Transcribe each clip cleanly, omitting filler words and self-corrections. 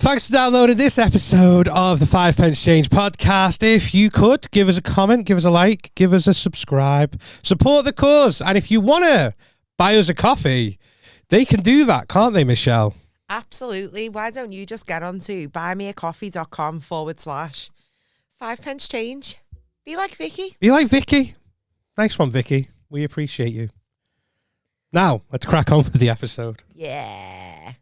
Thanks for downloading this episode of the 5 Pence Change podcast. If you could, give us a comment, give us a like, give us a subscribe, support the cause. And if you want to buy us a coffee, they can do that, can't they, Michelle? Absolutely. Why don't you just get on to buymeacoffee.com/5 pence change. Be like Vicky. Be like Vicky. Nice one, Vicky. We appreciate you. Now, let's crack on with the episode. Yeah.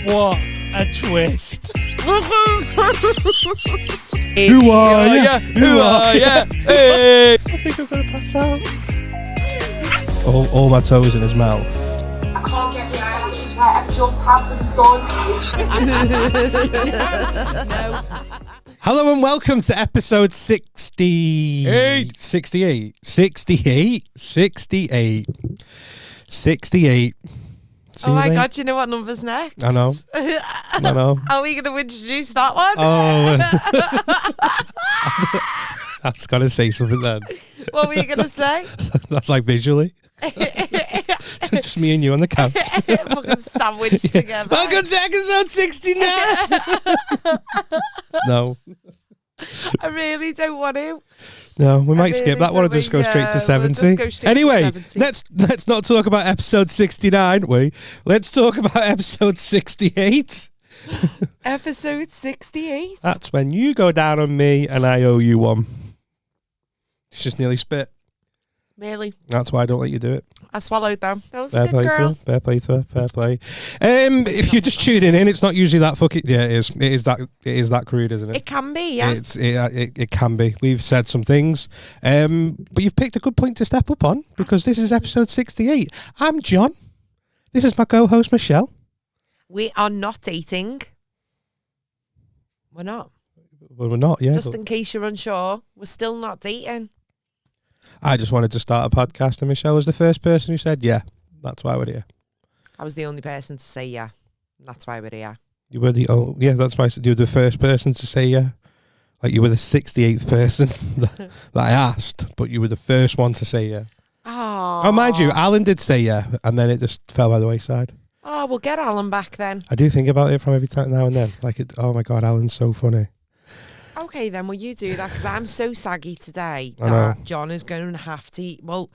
What a twist. Who are ya? Who are ya? Hey. I think I'm going to pass out. All my toes in his mouth. I can't get the eyelashes right, I've just had them done. Hello and welcome to episode 68. 68. See Oh my you, God, you know what number's next? I know. I know. Are we going to introduce that one? Oh. I was going to say something then. What were you going to say? That's like visually. Just me and you on the couch. Fucking sandwiched together. Welcome to episode 69. No. I really don't want to. No, we might skip that one and just go straight to 70. Anyway, let's not talk about episode 69. Let's talk about episode 68. Episode 68. That's when you go down on me and I owe you one. It's just nearly spit. Really? That's why I don't let you do it. I swallowed them. That was Fair a good play girl. to her. Fair play to her. Fair play. If you're just tuning in, it's not usually that fucking. Yeah, it is. It is that crude, isn't it? It can be, yeah. It can be. We've said some things, but you've picked a good point to step up on because this is episode 68. I'm John. This is my co-host Michelle. We are not dating. We're not. Well, we're not. Yeah. Just in case you're unsure, we're still not dating. I just wanted to start a podcast, and Michelle was the first person who said, "Yeah, that's why we're here." I was the only person to say yeah. And that's why we're here. You were the that's why you were the first person to say yeah. Like you were the 68th person that I asked, but you were the first one to say yeah. Oh, mind you, Alan did say yeah, and then it just fell by the wayside. Oh, we'll get Alan back then. I do think about it from every time now and then. Like, oh my God, Alan's so funny. Okay, then, will you do that? Because I'm so saggy today I know. that John is going to have to. Well,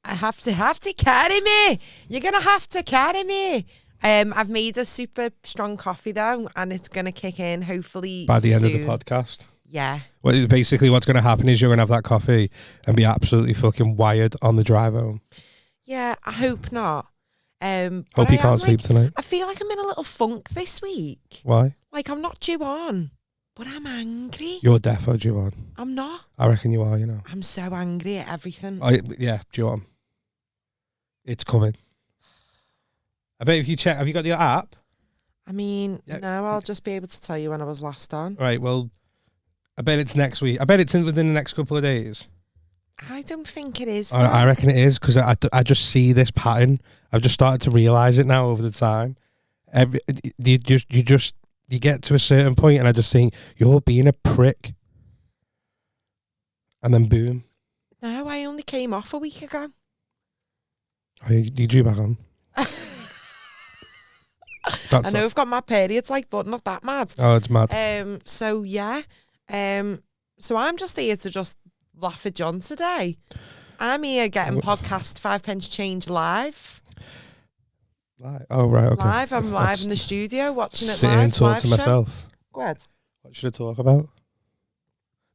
I have to carry me. You're going to have to carry me. I've made a super strong coffee though, and it's going to kick in hopefully By the end of soon. the podcast. Yeah. Well, basically, what's going to happen is you're going to have that coffee and be absolutely fucking wired on the drive home. Yeah, I hope not. Hope you can't sleep tonight. I feel like I'm in a little funk this week. Why? Like I'm not due on, but I'm angry. You're defo due on. I'm not. I reckon you are, you know. I'm so angry at everything. Yeah, due on. It's coming. I bet if you check, have you got the app? I mean, Yeah. no, I'll just be able to tell you when I was last on. Right, well, I bet it's next week. I bet it's within the next couple of days. I don't think it is. I reckon it is because I just see this pattern. I've just started to realise it now over the time. You get to a certain point and I just think you're being a prick, and then boom. No, I only came off a week ago. Oh, you drew back on. I know I've got my periods, but not that mad. Oh, it's mad. So yeah. So I'm just here to just laugh at John today. I'm here getting podcast 5 Pence Change live. Oh, right, okay. Live. I'm live in the studio watching it sit live. and talk live to show. myself. Go ahead. What should I talk about?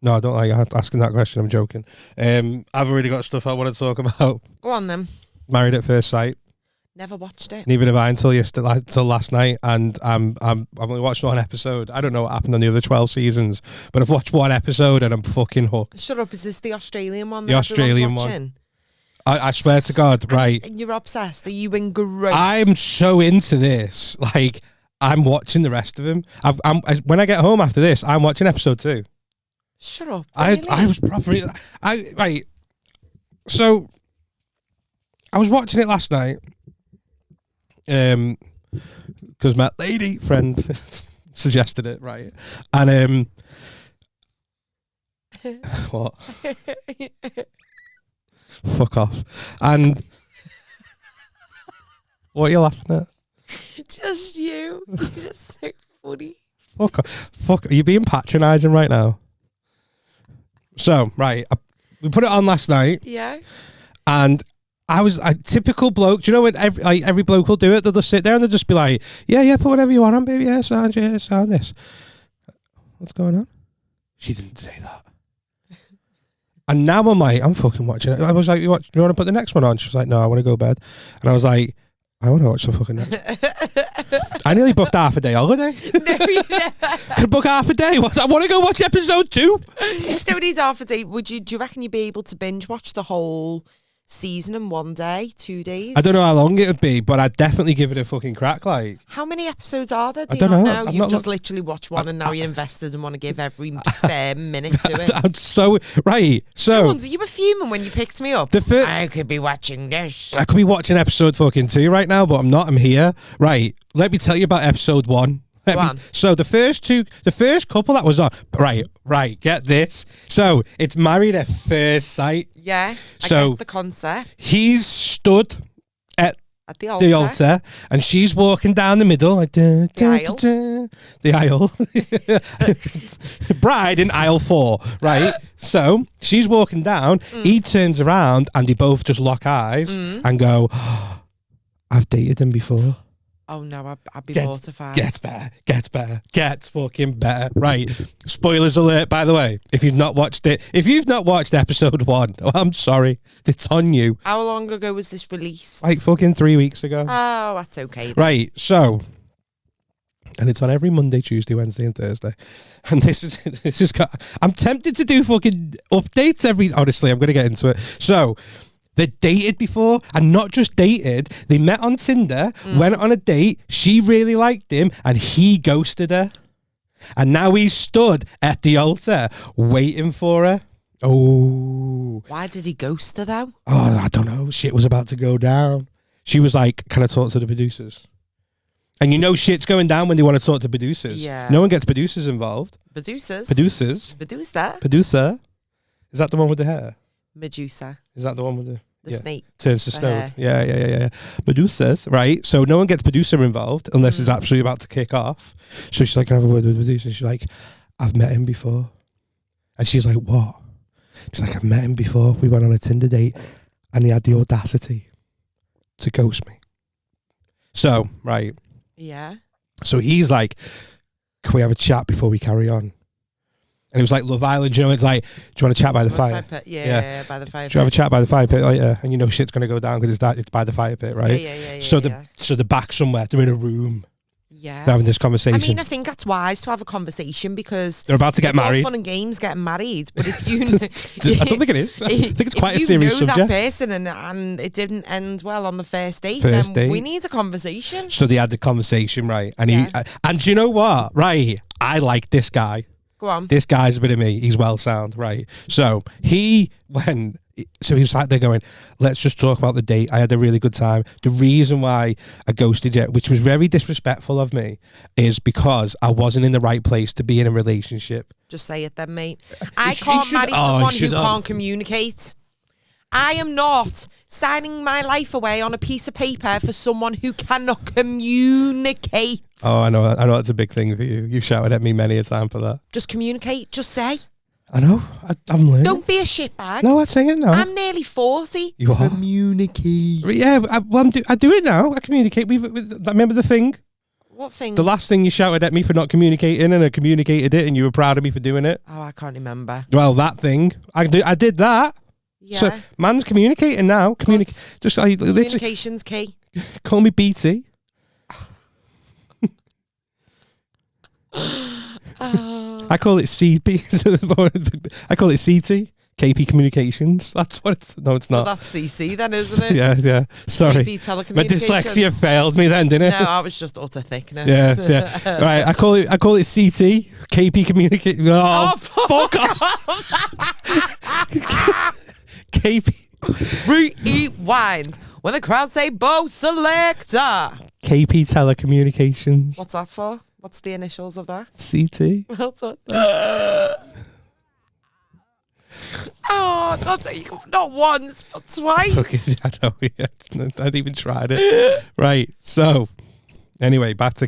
No, I don't like asking that question. I'm joking. I've already got stuff I want to talk about. Go on then. Married at First Sight. Never watched it. Neither have I until last night, and I've only watched one episode. I don't know what happened on the other 12 seasons, but I've watched one episode and I'm fucking hooked. Shut up! Is this the Australian one? The Australian one. I swear to God, right? And you're obsessed. Are you engrossed? I'm so into this. Like, I'm watching the rest of them. When I get home after this, I'm watching episode 2. Shut up! Really? I was properly. Right. So I was watching it last night. Because my lady friend suggested it, right? And what? Fuck off. And What are you laughing at? Just you. You're just so funny. Fuck. Are you being patronising right now? So, right. We put it on last night. Yeah. And I was a typical bloke. Do you know when every bloke will do it? They'll just sit there and they'll just be like, yeah, put whatever you want on, baby. Yeah, sound this. What's going on? She didn't say that. And now I'm like, I'm fucking watching it. I was like, do you want to put the next one on? She was like, no, I want to go to bed. And I was like, I want to watch the fucking next. I nearly booked half a day holiday. No, you never. Could book half a day. I want to go watch episode 2. Don't need half a day. Do you reckon you'd be able to binge watch the whole season in one day, 2 days? I don't know how long it would be, but I'd definitely give it a fucking crack. Like, how many episodes are there? I don't know. You've just literally watched one and now you're invested and want to give every spare minute to it. I'm so right. So no wonder you were fuming when you picked me up. I could be watching this. I could be watching episode fucking 2 right now, but I'm not. I'm here. Right. Let me tell you about episode 1. So the first couple that was on. Right. Get this. So it's Married at First Sight. Yeah. I get the concept. He's stood at the altar, and she's walking down the middle, like the aisle. Bride in aisle 4, right? So she's walking down. He turns around, and they both just lock eyes and go, oh, "I've dated him before." Oh no, I'd be mortified. Gets fucking better. Right. Spoilers alert, by the way. If you've not watched episode 1, I'm sorry. It's on you. How long ago was this released? Like fucking 3 weeks ago. Oh, that's okay then. Right, so, and it's on every Monday, Tuesday, Wednesday and Thursday. And I'm tempted to do fucking updates honestly, I'm going to get into it. So, they dated before, and not just dated. They met on Tinder, went on a date. She really liked him, and he ghosted her. And now he's stood at the altar waiting for her. Oh. Why did he ghost her, though? Oh, I don't know. Shit was about to go down. She was like, can I talk to the producers? And you know shit's going down when they want to talk to producers. Yeah. No one gets producers involved. Producers? Producer. Is that the one with the hair? Medusa. Is that the one with the snake? Turns to stone. Yeah. Medusas, right? So no one gets producer involved unless it's absolutely about to kick off. So she's like, can I have a word with producer? She's like, I've met him before. And she's like, what? She's like, I've met him before. We went on a Tinder date and he had the audacity to ghost me. So, right. Yeah. So he's like, can we have a chat before we carry on? And it was like Love Island, you know, it's like, do you want to chat by the fire? Yeah, by the fire pit. Do you have a chat by the fire pit later? And you know shit's going to go down because it's by the fire pit, right? Yeah. So they're back somewhere, they're in a room. Yeah. They're having this conversation. I mean, I think that's wise to have a conversation because they're about to get married. It's all fun and games getting married, but if you... I don't think it is. I think it's quite a serious subject. If you know that person and it didn't end well on the first date, we need a conversation. So they had the conversation, right? And and do you know what? Right, I like this guy. Go on. This guy's a bit of me. He's well sound, right? So he was like, they're going, let's just talk about the date. I had a really good time. The reason why I ghosted you, which was very disrespectful of me, is because I wasn't in the right place to be in a relationship. Just say it then, mate. I can't marry someone who can't communicate. I am not signing my life away on a piece of paper for someone who cannot communicate. Oh, I know that's a big thing for you. You've shouted at me many a time for that. Just communicate. Just say. I know. I'm learning. Don't be a shitbag. No, I'm saying it now. I'm nearly 40. You are? Communicate. Yeah, I do it now. I communicate. Remember the thing? What thing? The last thing you shouted at me for not communicating, and I communicated it, and you were proud of me for doing it. Oh, I can't remember. Well, that thing. I did that. Yeah. So man's communicating now. Just like communication's key. Call me BT. I call it CP. I call it CT. KP Communications. That's what it's. No, it's not. Well, that's CC then, isn't it? Yeah. Sorry. KP Telecommunications. My dyslexia failed me then, didn't it? No, I was just utter thickness. Yeah. Right. I call it CT. KP Communication. Oh, fuck off. KP. Rewind. When the crowd say Bo Selector. KP Telecommunications. What's that for? What's the initials of that? CT. Well done. Oh, not once, but twice. I know, yeah. I'd even tried it. Right, so... Anyway, back to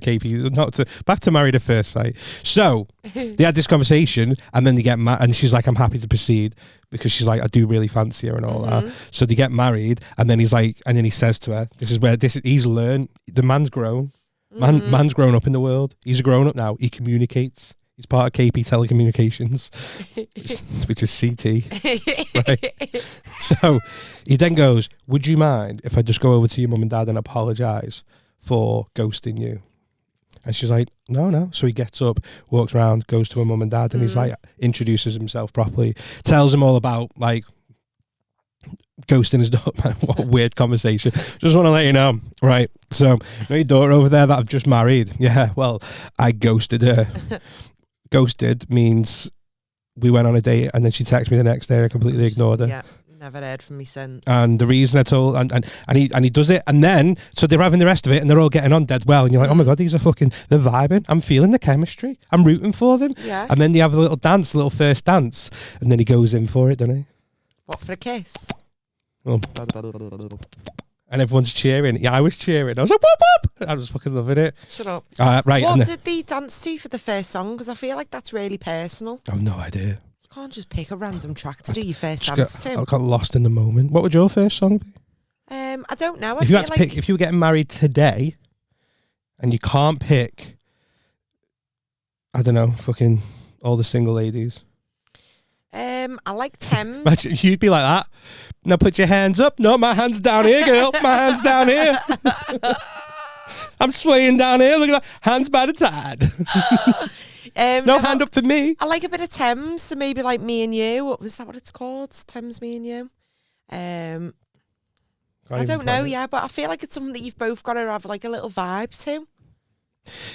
back to Married at First Sight. So they had this conversation, and then they get married, and she's like, "I'm happy to proceed," because she's like, "I do really fancy her and all that." So they get married, and then he's like, and then he says to her, he's learned. The man's grown. Man's grown up in the world. He's a grown up now. He communicates. He's part of KP Telecommunications, which is CT. Right. So he then goes, "Would you mind if I just go over to your mum and dad and apologise for ghosting you?" And she's like, no. So he gets up, walks around, goes to her mum and dad, and he's like, introduces himself properly, tells them all about like ghosting is not. What a weird conversation. Just want to let you know, right? So, you know your daughter over there that I've just married? Yeah, well, I ghosted her. Ghosted means we went on a date and then she texted me the next day and I completely ignored her. Yeah. Never heard from me since. And the reason I told, and he does it, and then so they're having the rest of it, and they're all getting on dead well, and you're like, oh my god, they're vibing. I'm feeling the chemistry. I'm rooting for them. Yeah. And then they have a little first dance, and then he goes in for it, doesn't he? What, for a kiss? Oh. And everyone's cheering. Yeah, I was cheering. I was like, whoop whoop. I was fucking loving it. Shut up. Right. What did they dance to for the first song? Because I feel like that's really personal. I've no idea. Can't just pick a random track to do your first dance to. I got lost in the moment. What would your first song be? I don't know. If you had to pick, if you were getting married today, and you can't pick, I don't know, fucking all the single ladies. I like Thames. Imagine, you'd be like that. Now put your hands up. No, my hand's down here, girl. My hand's down here. I'm swaying down here. Look at that. Hands by the tide. No hand up for me. I like a bit of Thames, so maybe like Me and You. What was that? What it's called? Thames, Me and You. I don't know. Yeah, but I feel like it's something that you've both got to have like a little vibe to.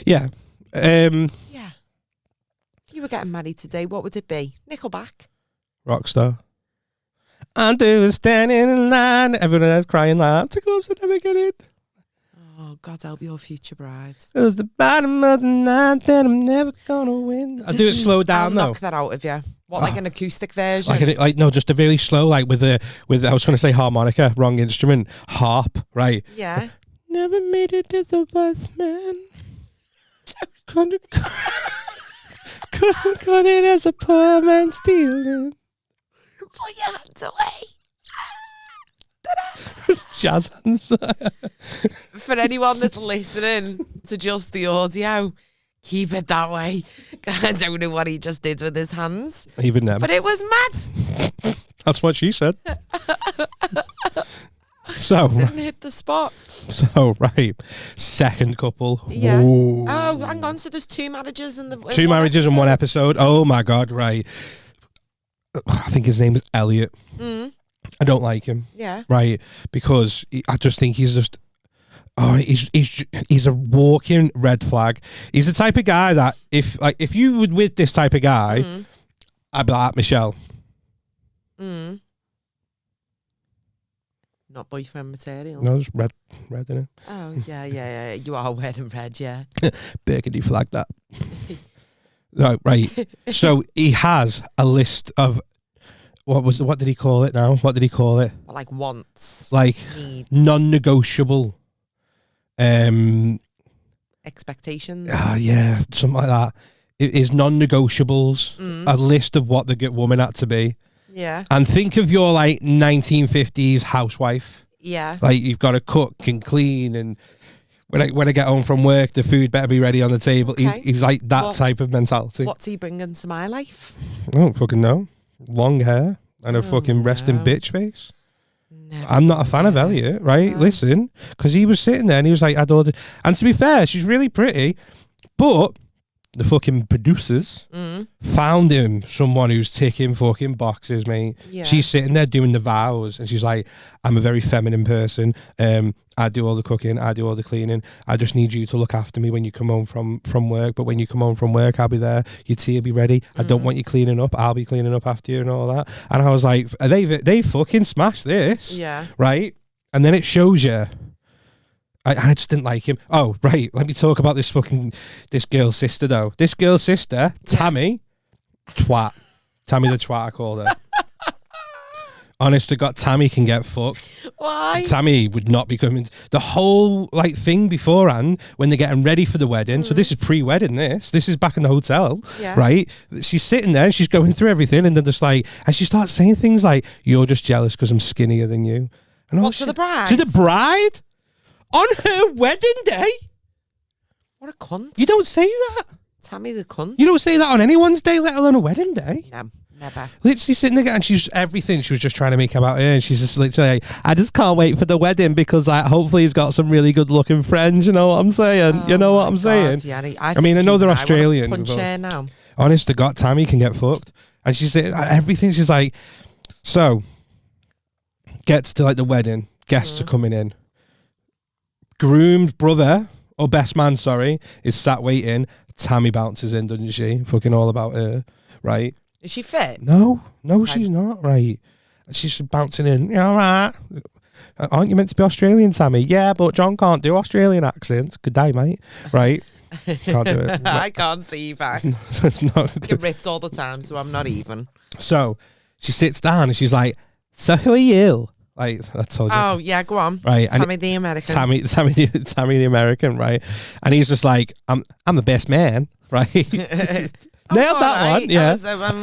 Yeah. Yeah. If you were getting married today, what would it be? Nickelback. Rockstar. I'm standing in line. Everyone else crying like, to clubs that never get it. Oh, God help your future bride. It was the bottom of the night that I'm never gonna win. I'll do it slow down though. I'll knock that out of you. What, like an acoustic version? Like no, just a really slow, like with I was going to say harmonica, wrong instrument, harp, right? Yeah. Never made it as a wise man. Couldn't cut it as a poor man stealing. Put your hands away. Jazz hands. For anyone that's listening to just the audio, keep it that way. I don't know what he just did with his hands. Even them. But it was mad. That's what she said. So didn't hit the spot. So right, second couple. Yeah. Whoa. Oh, hang on. So there's two marriages in the two marriages in one episode. Oh my god! Right. I think his name is Elliot. I don't like him. Yeah. Right, because I just think he's just. Oh, he's a walking red flag. He's the type of guy that if you would with this type of guy, I'd be like Michelle. Not boyfriend material. No, it's red, isn't it? Oh yeah. You are wearing red, yeah. Burgundy flag that. Right. So he has a list of what did he call it now? What did he call it? Well, like wants. Like needs. Non-negotiable. Expectations. Yeah, something like that. It is non-negotiables. A list of what the good woman had to be. Yeah. And think of your like 1950s housewife. Yeah. Like you've got to cook and clean, and when I get home from work, the food better be ready on the table. Okay. He's like that type of mentality. What's he bringing to my life? I don't fucking know. Long hair and a fucking resting bitch face. Never. I'm not a fan of Elliot, right? Listen, because he was sitting there and he was like, and to be fair, she's really pretty, but the fucking producers found him someone who's ticking fucking boxes, mate. Yeah. She's sitting there doing the vows and she's like, I'm a very feminine person. I do all the cooking. I do all the cleaning. I just need you to look after me when you come home from work. But when you come home from work, I'll be there. Your tea will be ready. I don't want you cleaning up. I'll be cleaning up after you and all that. And I was like, they fucking smashed this. Yeah. Right? And then it shows you. I just didn't like him. Oh, right. Let me talk about this girl's sister, though. This girl's sister, Tammy, twat. Tammy the twat, I called her. Honest to God, Tammy can get fucked. Why? Tammy would not be coming. The whole like thing beforehand when they're getting ready for the wedding. So this is pre-wedding. This is back in the hotel, right? She's sitting there and she's going through everything, and then just like, and she starts saying things like, "You're just jealous because I'm skinnier than you." And what, to the bride? To the bride on her wedding day. What a cunt! You don't say that. Tammy the cunt. You don't say that on anyone's day, let alone a wedding day. No. Never. Literally sitting there and she's everything. She was just trying to make about her, and she's just literally like, I just can't wait for the wedding because like hopefully he's got some really good looking friends. You know what I'm saying? You know what I'm saying? Yeah, I mean, I know they're Australian. Punch her now. Honest to God, Tammy can get fucked, and she's everything. She's like, so gets to like the wedding, guests are coming in. Groom's brother or best man, sorry, is sat waiting. Tammy bounces in, doesn't she? Fucking all about her, right? Is she fit? No, she's not, right? She's bouncing in. Yeah, all right. Aren't you meant to be Australian, Tammy? Yeah, but John can't do Australian accents. Good day, mate. Right? Can't do it. I can't either. It's not good. Get ripped all the time, so I'm not even. So she sits down and she's like, so who are you? Like, I told you. Oh, yeah, go on. Right. Tammy the American. Tammy the American, right? And he's just like, I'm the best man, right? Nailed that one, yeah.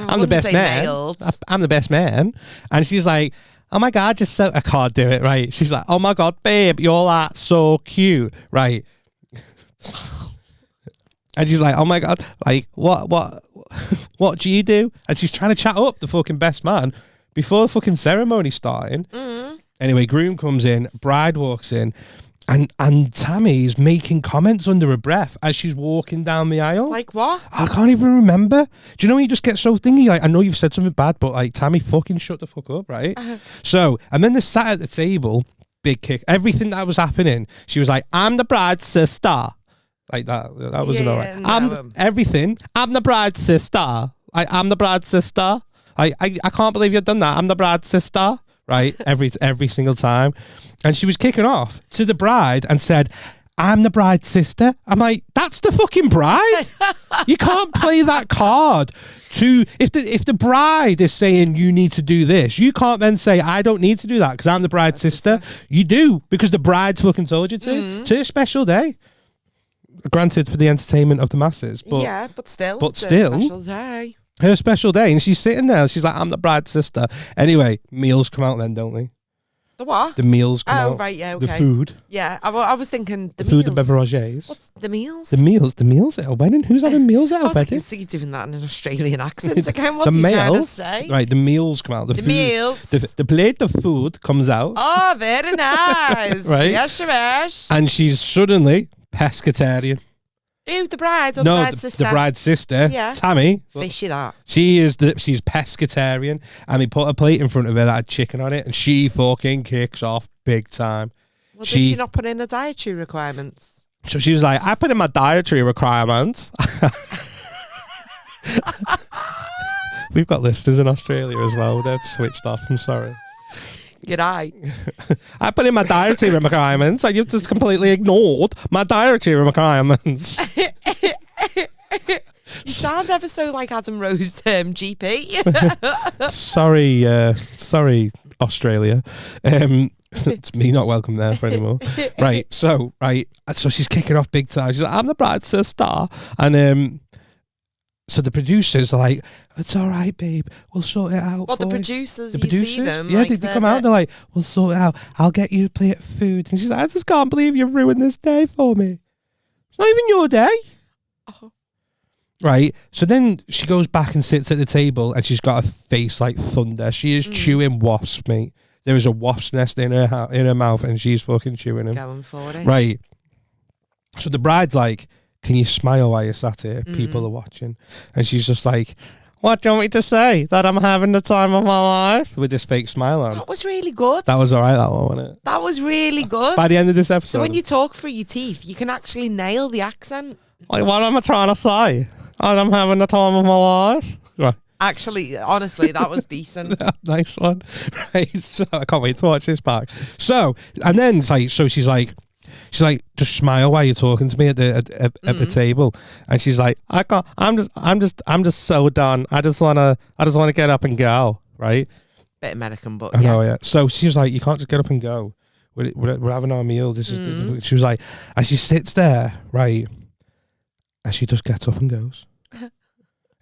I'm the best man. Nailed. I'm the best man. And she's like, oh my God, just so I can't do it, right? She's like, oh my God, babe, you're like so cute, right? And she's like, oh my God, like what do you do? And she's trying to chat up the fucking best man before the fucking ceremony starting. Mm-hmm. Anyway, groom comes in, bride walks in. And Tammy's making comments under her breath as she's walking down the aisle. Like what? I can't even remember. Do you know when you just get so thingy? Like, I know you've said something bad, but like, Tammy, fucking shut the fuck up, right? So, and then they sat at the table, big kick. Everything that was happening, she was like, I'm the bride's sister. Like that wasn't all right. No. Everything. I'm the bride's sister. I'm the bride's sister. I can't believe you've done that. I'm the bride's sister. Right, every single time. And she was kicking off to the bride and said, I'm the bride's sister. I'm like, that's the fucking bride. You can't play that card. If the bride is saying you need to do this, you can't then say I don't need to do that because I'm the bride's sister. You do, because the bride's fucking told you to. It's a special day. Granted, for the entertainment of the masses. But, yeah, but still. But still. Special day. Her special day, and she's sitting there. She's like, I'm the bride's sister. Anyway, meals come out then, don't they? The what? The meals come out. Oh, right, yeah, okay. The food. Yeah, I was thinking the food meals. and beverages. What's the meals? The meals at a wedding? Who's having meals at a wedding? I can see you doing that in an Australian accent again. What's he trying to say? Right, the meals come out. The food, meals. The plate of food comes out. Oh, very nice. Right? Yes. And she's suddenly pescatarian. Who, the bride or the bride's sister? The bride's sister, yeah. Tammy. Fishy that. She's pescatarian, and they put a plate in front of her that had chicken on it, and she fucking kicks off big time. Well, did she not put in the dietary requirements? So she was like, I put in my dietary requirements. We've got listeners in Australia as well. They've switched off. I'm sorry. G'day. I put in my dietary requirements. You've just completely ignored my dietary requirements. You sound ever so like Adam Rose GP. Sorry, Australia. It's me not welcome there for anymore. So she's kicking off big time. She's like, I'm the bride's sister. And so the producers are like, it's all right, babe. We'll sort it out. Well, the producers, you see them. Yeah, they come out. They're like, we'll sort it out. I'll get you a plate of food. And she's like, I just can't believe you've ruined this day for me. It's not even your day. Oh. Right. So then she goes back and sits at the table, and she's got a face like thunder. She is chewing wasps, mate. There is a wasp nest in her mouth, and she's fucking chewing them. Going for it. Right. So the bride's like, can you smile while you're sat here? People are watching. And she's just like, what do you want me to say? That I'm having the time of my life? With this fake smile on. That was really good. That was all right, that one, wasn't it? That was really good. By the end of this episode. So when you talk through your teeth, you can actually nail the accent. Like, what am I trying to say? That I'm having the time of my life? Right. Actually, honestly, that was decent. Nice one. Right. So I can't wait to watch this back. So, and then it's like, so she's like, just smile while you're talking to me at the table, and she's like, I'm just so done. I just wanna get up and go, right? Bit American, but I know, yeah. So she was like, you can't just get up and go. We're having our meal. This is. She was like, as she sits there, right, and she just gets up and goes.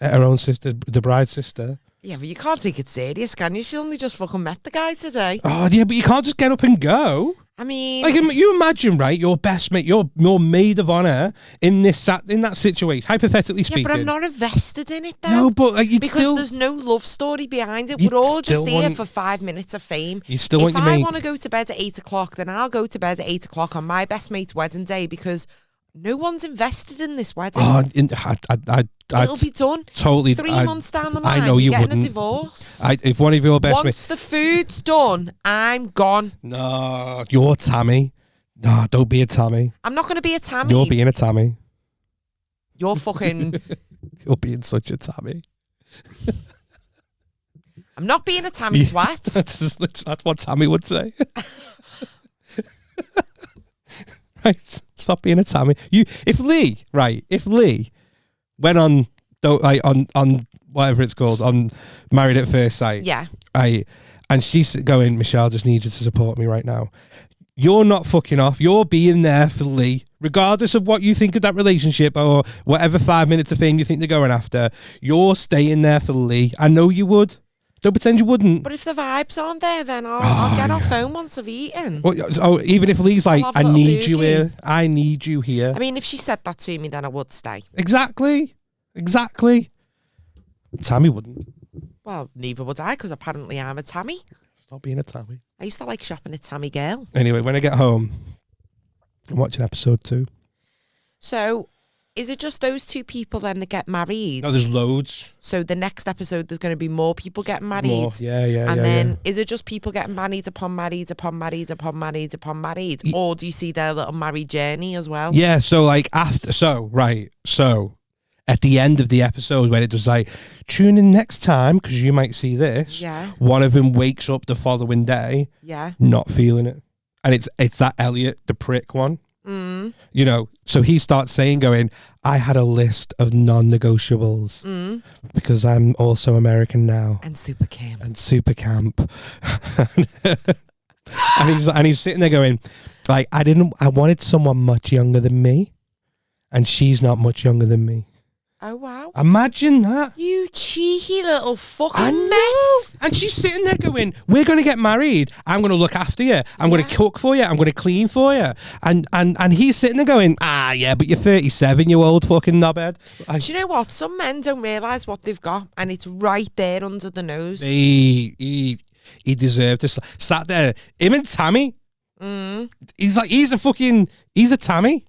At her own sister, the bride's sister. Yeah, but you can't take it serious, can you? She only just fucking met the guy today. Oh, yeah, but you can't just get up and go. I mean, like you imagine, right? Your best mate, your maid of honor in that situation, hypothetically speaking. Yeah, but I'm not invested in it though. No, but because there's no love story behind it. We're all just here for 5 minutes of fame. You still want if your I mate. want to go to bed at 8 o'clock, then I'll go to bed at 8 o'clock on my best mate's wedding day because no one's invested in this wedding. Oh, it'll be done. Totally. 3 months down the line, I know you getting wouldn't. a divorce. If one of your best mates. Once the food's done, I'm gone. No, you're Tammy. No, don't be a Tammy. I'm not going to be a Tammy. You're being a Tammy. You're fucking... You're being such a Tammy. I'm not being a Tammy twat. That's what Tammy would say. Right, stop being a Tammy. If Lee went on whatever it's called, on Married at First Sight. Yeah. And she's going, Michelle, just need you to support me right now. You're not fucking off. You're being there for Lee. Regardless of what you think of that relationship or whatever 5 minutes of fame you think they're going after, you're staying there for Lee. I know you would. Don't pretend you wouldn't. But if the vibes aren't there, then I'll get off home once I've eaten. Well, even if Lee's like, I need you here. I need you here. I mean, if she said that to me, then I would stay. Exactly. Tammy wouldn't. Well, neither would I, because apparently I'm a Tammy. Stop being a Tammy. I used to like shopping at Tammy Girl. Anyway, when I get home, I'm watching episode 2. So, is it just those 2 people then that get married? No, there's loads. So the next episode, there's going to be more people getting married. More. Yeah. And then, is it just people getting married upon married upon married upon married upon married? Or do you see their little married journey as well? Yeah, so like after, so at the end of the episode when it was like, tune in next time because you might see this. Yeah. One of them wakes up the following day. Yeah. Not feeling it. And it's that Elliot, the prick one. You know, so he starts saying, I had a list of non-negotiables because I'm also American now. And super camp. and he's sitting there going, like, I wanted someone much younger than me, and she's not much younger than me. Oh, wow. Imagine that. You cheeky little fucking mess. And she's sitting there going, we're going to get married. I'm going to look after you. I'm going to cook for you. I'm going to clean for you. And he's sitting there going, yeah, but you're 37, you old fucking knobhead. Do you know what? Some men don't realise what they've got, and it's right there under the nose. He deserved this. Sat there, him and Tammy. He's a Tammy.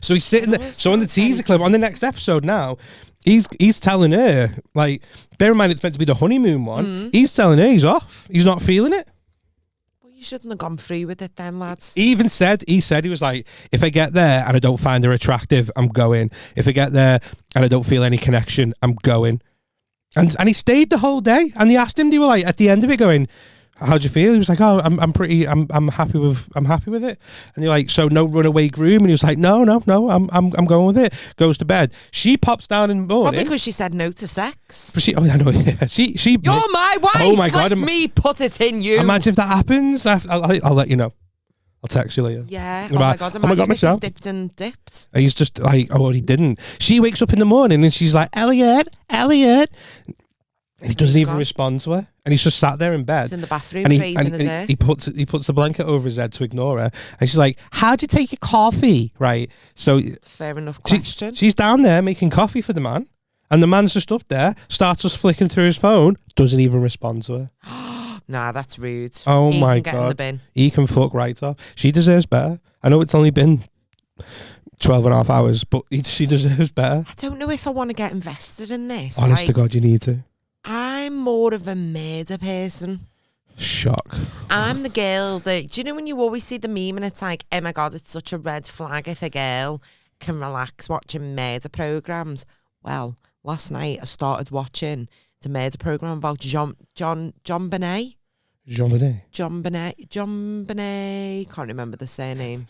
So he's sitting there. So on the teaser clip, on the next episode now, he's telling her, like, bear in mind it's meant to be the honeymoon one. He's telling her he's off. He's not feeling it. Well, you shouldn't have gone through with it then, lads. He was like, if I get there and I don't find her attractive, I'm going. If I get there and I don't feel any connection, I'm going. And he stayed the whole day. And they asked him, they were like, at the end of it going, how'd you feel? He was like, I'm happy with it. And you're like, so no runaway groom? And he was like, no, I'm going with it. Goes to bed. She pops down in the morning. Well, because she said no to sex. But I know, yeah. She. You're my wife. Oh my God! Let me put it in you. Imagine if that happens. I'll let you know. I'll text you later. Yeah. Oh my God. Imagine if he's dipped and dipped. And he's just like, he didn't. She wakes up in the morning and she's like, Elliot. And he doesn't even respond to her. And he's just sat there in bed. He's in the bathroom braiding his hair. He puts the blanket over his head to ignore her. And she's like, how'd you take your coffee? Right. So fair enough question. She's down there making coffee for the man. And the man's just up there, starts just flicking through his phone, doesn't even respond to her. Nah, that's rude. Oh he my can get God. in the bin. He can fuck right off. She deserves better. I know it's only been 12 and a half hours, but she deserves better. I don't know if I want to get invested in this. Honest to God, you need to. I'm more of a murder person. Shock. I'm the girl that, do you know when you always see the meme and it's like, oh my God, it's such a red flag if a girl can relax watching murder programmes? Well, last night I started watching the murder programme about John Bonet. John Bonet. Can't remember the surname.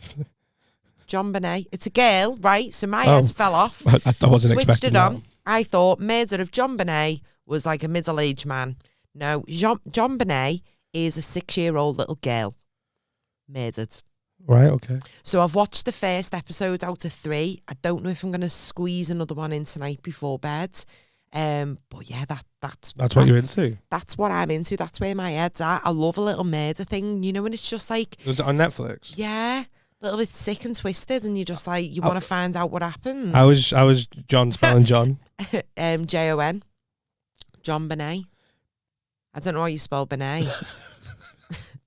John Bonet. It's a girl, right? So my head fell off. I wasn't Switched expecting it on. that. I thought murder of John Bonet was like a middle-aged man. No, John Bonet is a 6-year-old little girl murdered. Right, okay. So I've watched the first episode out of 3. I don't know if I'm going to squeeze another one in tonight before bed. But yeah, that's what you're into. That's what I'm into. That's where my head's at. I love a little murder thing, you know, and it's just like... Was it on Netflix? Yeah. A little bit sick and twisted, and you're just like, you want to find out what happens. I was John spelling John. Jon. John Bonet. I don't know how you spell Bonet.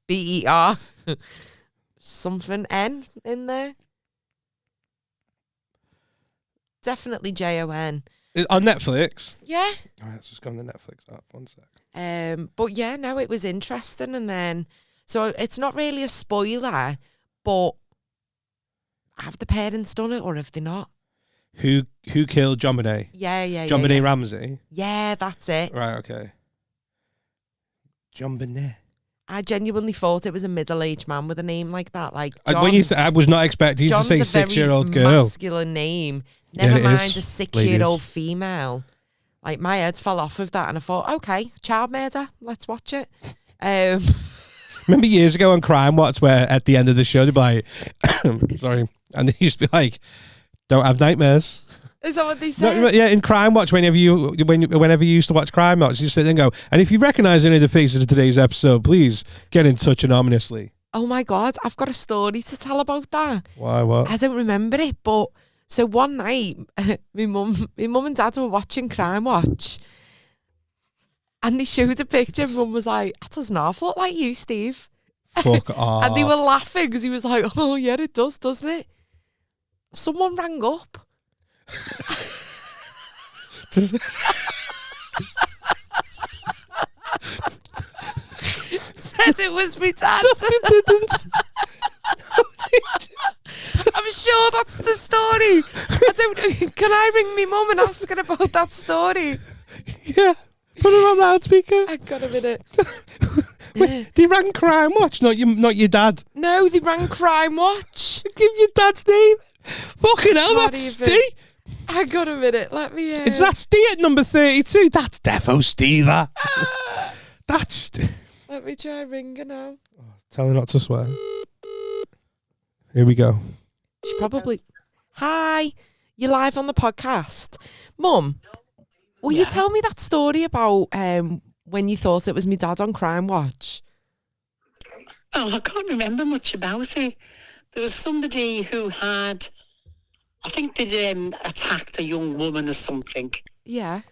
BER. Something N in there. Definitely JON. On Netflix? Yeah. All right, let's just go on the Netflix app. 1 sec. But yeah, no, it was interesting, and then so it's not really a spoiler, but have the parents done it or have they not? Who killed John Bonet? Yeah. John Bonet Ramsey? Yeah, that's it. Right, okay. John Bonet. I genuinely thought it was a middle-aged man with a name like that. Like John, when you said, I was not expecting you to say 6-year-old girl. Masculine name. Never mind a 6-year-old ladies. Female. Like my head fell off of that, and I thought, okay, child murder. Let's watch it. Remember years ago on Crime Watch, where at the end of the show they'd be like, sorry, and they used to be like, "Don't have nightmares." Is that what they said? No, yeah, in Crime Watch, whenever you used to watch Crime Watch, you sit there and go, and if you recognise any of the faces of today's episode, please get in touch anonymously. Oh my God, I've got a story to tell about that. Why? What? I don't remember it, but so one night, my mum and dad were watching Crime Watch, and they showed a picture, and Mum was like, "That doesn't half look like you, Steve." Fuck off. And they were laughing because he was like, "Oh yeah, it does, doesn't it?" Someone rang up. Said it was me dad. It didn't. I'm sure that's the story. I don't. Can I ring me mum and ask her about that story? Yeah. Put it on loudspeaker. Hang on a minute. Wait, they rang Crime Watch, not your dad. No, they rang Crime Watch. Give your dad's name. Fucking hell, Not that's even. Steve. Hang on a minute. Let me. Is that Steve at number 32? That's defo Steve. That's. Let me try ring her now. Tell her not to swear. Here we go. She probably. Hi, you're live on the podcast, Mum. Will you tell me that story about when you thought it was me dad on Crime Watch? Oh, I can't remember much about it. There was somebody who had, I think they'd attacked a young woman or something. Yeah.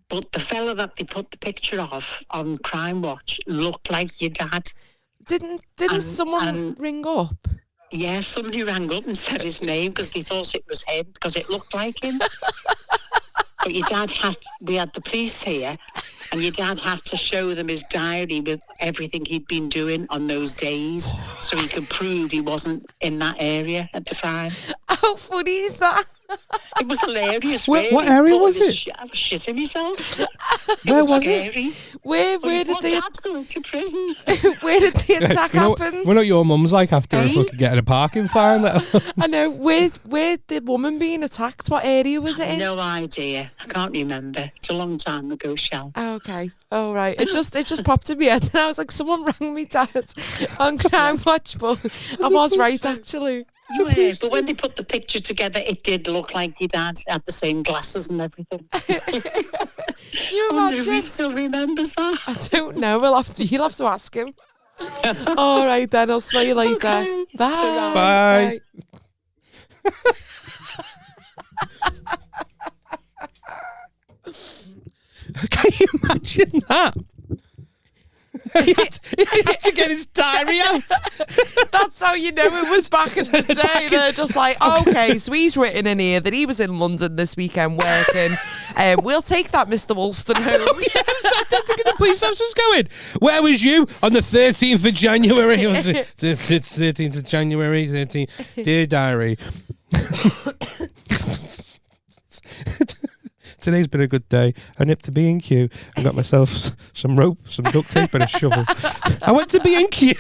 But the fella that they put the picture of on Crime Watch looked like your dad. Didn't someone ring up? Yeah, somebody rang up and said his name because they thought it was him because it looked like him. But your dad we had the police here, and your dad had to show them his diary with everything he'd been doing on those days so he could prove he wasn't in that area at the time. How funny is that? It was hilarious. What really. area was it? I was shitting myself. Where was scary. Where did What they? dad's going to prison? Where did the attack happen? We're not your mum's like after a fucking getting a parking fine. I know. Where the woman being attacked? What area was it in? No idea. I can't remember. It's a long time ago, Shell. Oh, okay. Oh, right. It just popped in my head, and I was like, someone rang me dad on Crime Watch, but I was right actually. Yeah, but when they put the picture together, it did look like your dad had the same glasses and everything. You I wonder if imagine? he still remembers that. I don't know. You'll have to ask him. All right then. I'll see you later. Okay. Bye. Ta-ra. Bye. Can you imagine that? he had to get his diary out. That's how you know it was back in the day. They're just like, okay, so he's written in here that he was in London this weekend working. We'll take that, Mr. Woolston home. Oh, yeah, I'm thinking the police officer's going, where was you on the 13th of January? 13th of January, 13th. Dear diary. Today's been a good day. I nipped to B&Q and got myself some rope, some duct tape and a shovel. I went to B&Q.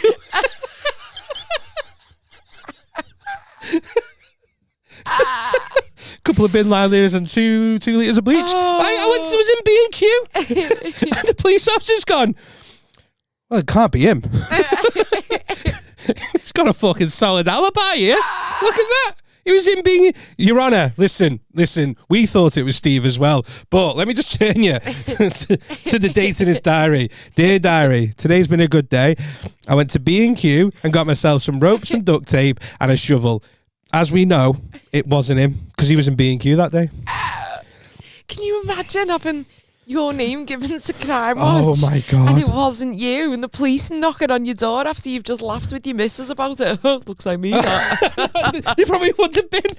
couple of bin liners and 2 litres of bleach. I was in B&Q. And the police officer's gone, well, it can't be him. He's got a fucking solid alibi here. Look at that. He was in being... Your Honour, listen. We thought it was Steve as well. But let me just turn you to the date in his diary. Dear diary, today's been a good day. I went to B&Q and got myself some ropes and duct tape and a shovel. As we know, it wasn't him because he was in B&Q that day. Can you imagine having your name given to Crime Oh Watch? my God. And it wasn't you, and the police knocking on your door after you've just laughed with your missus about it. Looks like me. That. They probably wouldn't have been.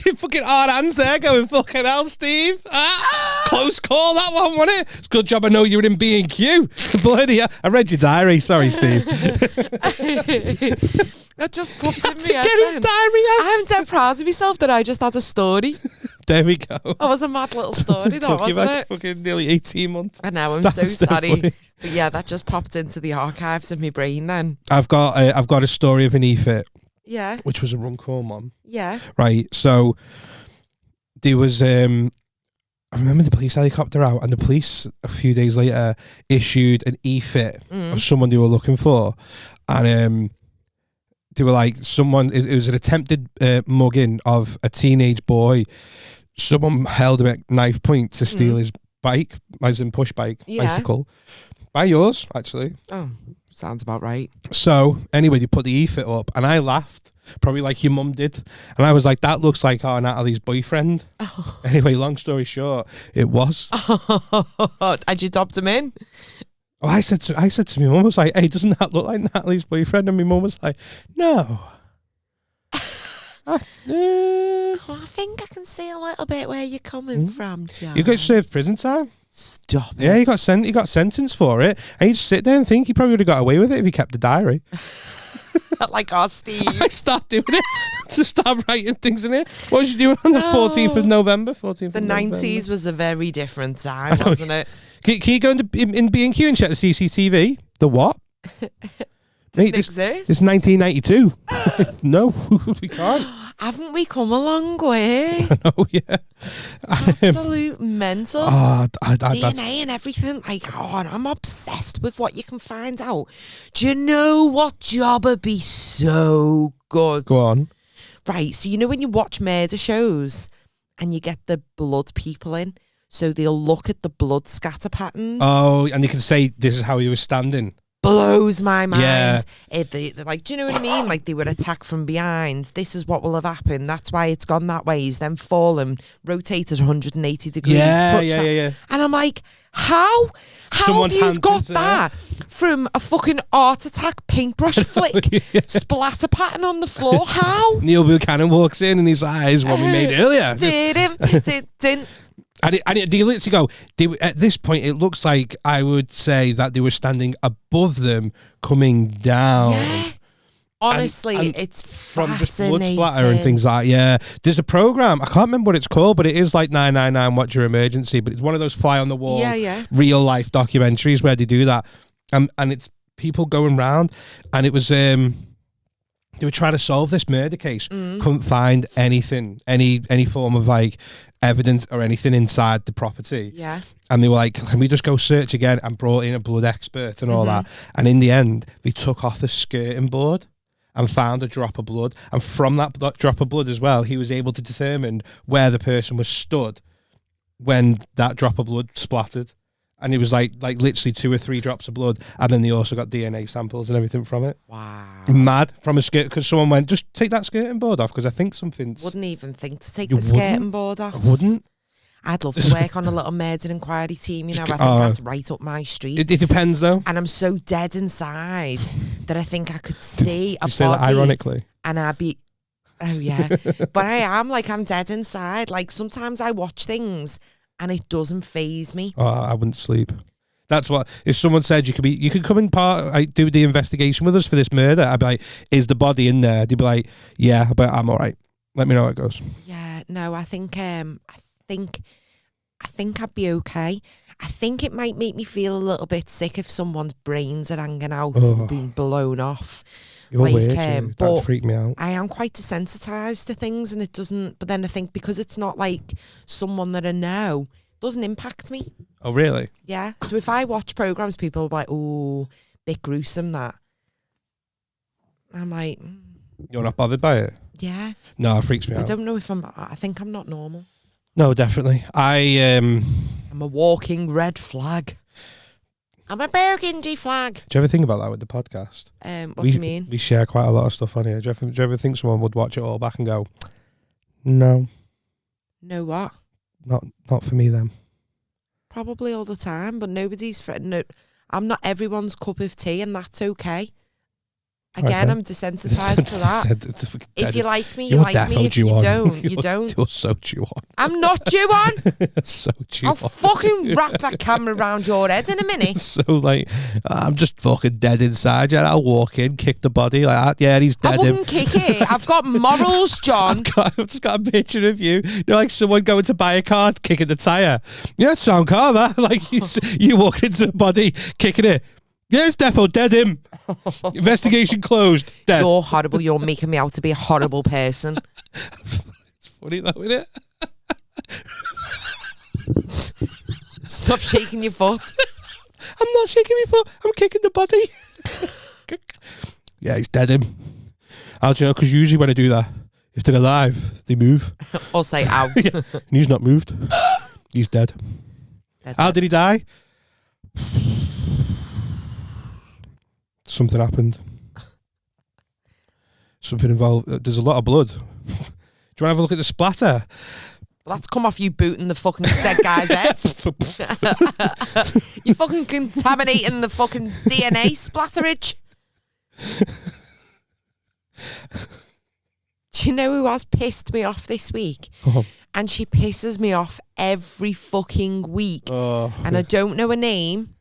You fucking hard hands there going, fucking hell, Steve. Close call, that one, wasn't it? It's a good job I know you were in B&Q. Bloody hell. I read your diary. Sorry, Steve. That just popped in me. Get his diary out. I'm dead proud of myself that I just had a story. There we go. That was a mad little story, though, Took you wasn't back it? fucking nearly 18 months. I know, I'm That so was so sorry. funny. But yeah, that just popped into the archives of my brain then. I've got a story of an EFIT, Yeah, which was a Runcorn one. yeah. Right, so there was I remember the police helicopter out, and the police a few days later issued an EFIT of someone they were looking for, and they were like, it was an attempted mugging of a teenage boy. Someone held him at knife point to steal his bike, as in push bike, bicycle. By yours, actually. Oh, sounds about right. So anyway, they put the EFIT up, and I laughed, probably like your mum did, and I was like, "That looks like our Natalie's boyfriend." Oh. Anyway, long story short, it was. Had you dobbed him in? Oh, I said to my mum, I was like, "Hey, doesn't that look like Natalie's boyfriend?" And my mum was like, "No." I think I can see a little bit where you're coming from, John. You got served prison time. Stop it. Yeah, he got sentenced for it, and you just sit there and think he probably would have got away with it if he kept the diary. Like our Steve. I start doing it. To start writing things in it. What was you doing on the 14th of November? 14th. The of November. 90s was a very different time, wasn't it? Can you go in B&Q and check the CCTV? The what? Mate, Exist? It's 1992. No, we can't. Haven't we come a long way? I know, yeah. Absolute mental. That's DNA and everything. Like, and I'm obsessed with what you can find out. Do you know what job would be so good? Go on. Right, so you know when you watch murder shows and you get the blood people in, so they'll look at the blood scatter patterns. Oh, and you can say this is how he was standing. Blows my mind. Yeah. If they're like, do you know what I mean? Like they were attacked from behind. This is what will have happened. That's why it's gone that way. He's then fallen, rotated 180 degrees. Yeah. And I'm like, how Someone have you got handed it that from a fucking art attack paintbrush flick splatter pattern on the floor? How? Neil Buchanan walks in and his eyes what we made earlier. Didn't. And they literally go, at this point, it looks like I would say that they were standing above them, coming down. Yeah. Honestly, and it's from just blood fascinating. splatter and things like that. Yeah. There's a program, I can't remember what it's called, but it is like 999 What's Your Emergency, but it's one of those fly on the wall, real life documentaries where they do that. And it's people going round, and it was they were trying to solve this murder case, couldn't find anything, any form of like evidence or anything inside the property. Yeah. And they were like, can we just go search again, and brought in a blood expert and all that. And in the end, they took off the skirting board and found a drop of blood. And from that drop of blood as well, he was able to determine where the person was stood when that drop of blood splattered. And it was like literally 2 or 3 drops of blood. And then they also got DNA samples and everything from it. Wow. Mad. From a skirt, because someone went, just take that skirting board off, because I think something's... Wouldn't even think to take You the skirting board off. I wouldn't. I'd love to work on a little murder inquiry team, you know. I think that's right up my street. It depends, though. And I'm so dead inside that I think I could see a You say body. that ironically. And I'd be... Oh, yeah. But I am, like, I'm dead inside. Like, sometimes I watch things and it doesn't faze me. Oh, I wouldn't sleep. That's what, if someone said you could come and do the investigation with us for this murder, I'd be like, is the body in there? They'd be like, yeah, but I'm all right. Let me know how it goes. Yeah, no, I think I'd be okay. I think it might make me feel a little bit sick if someone's brains are hanging out and being blown off. You're weird. That but freaked me out. I am quite desensitized to things, and it doesn't. But then I think because it's not like someone that I know, it doesn't impact me. Oh, really? Yeah. So if I watch programs, people are like, "Oh, bit gruesome." That I'm like, You're not bothered by it? yeah. No, it freaks me out. I don't know if I think I'm not normal. No, definitely. I'm a walking red flag. I'm a burgundy flag. Do you ever think about that with the podcast? What do you mean? We share quite a lot of stuff on here. Do you ever think someone would watch it all back and go, no, Know what? not for me then? Probably all the time, but nobody's no. I'm not everyone's cup of tea, and that's okay. Again, Okay. I'm desensitized to that. If you like me, you You're like me. If you Ju-on. don't, you don't. You're so Ju-on. I'm not Ju-on. So Ju-on. I'll fucking wrap that camera around your head in a minute. So like, I'm just fucking dead inside. Yeah, I'll walk in, kick the body like that. Yeah, he's dead. I wouldn't kick it. I've got morals, John. I've just got a picture of you. You're like someone going to buy a car, kicking the tyre. Yeah, sound car, that. Like you walk into the body, kicking it. Yeah, it's defo dead him. Investigation closed. Dead. You're horrible. You're making me out to be a horrible person. It's funny though, isn't it? Stop shaking your foot. I'm not shaking my foot. I'm kicking the body. Yeah, he's dead him. How do you know? Because usually when I do that, if they're alive, they move. Or say ow. Yeah. And he's not moved. He's dead. How did he die? Something happened. Something involved. There's a lot of blood. Do you want to have a look at the splatter? Well, that's come off you booting the fucking dead guy's head. You fucking contaminating the fucking DNA splatterage. Do you know who has pissed me off this week? Oh. And she pisses me off every fucking week. Oh. And I don't know her name.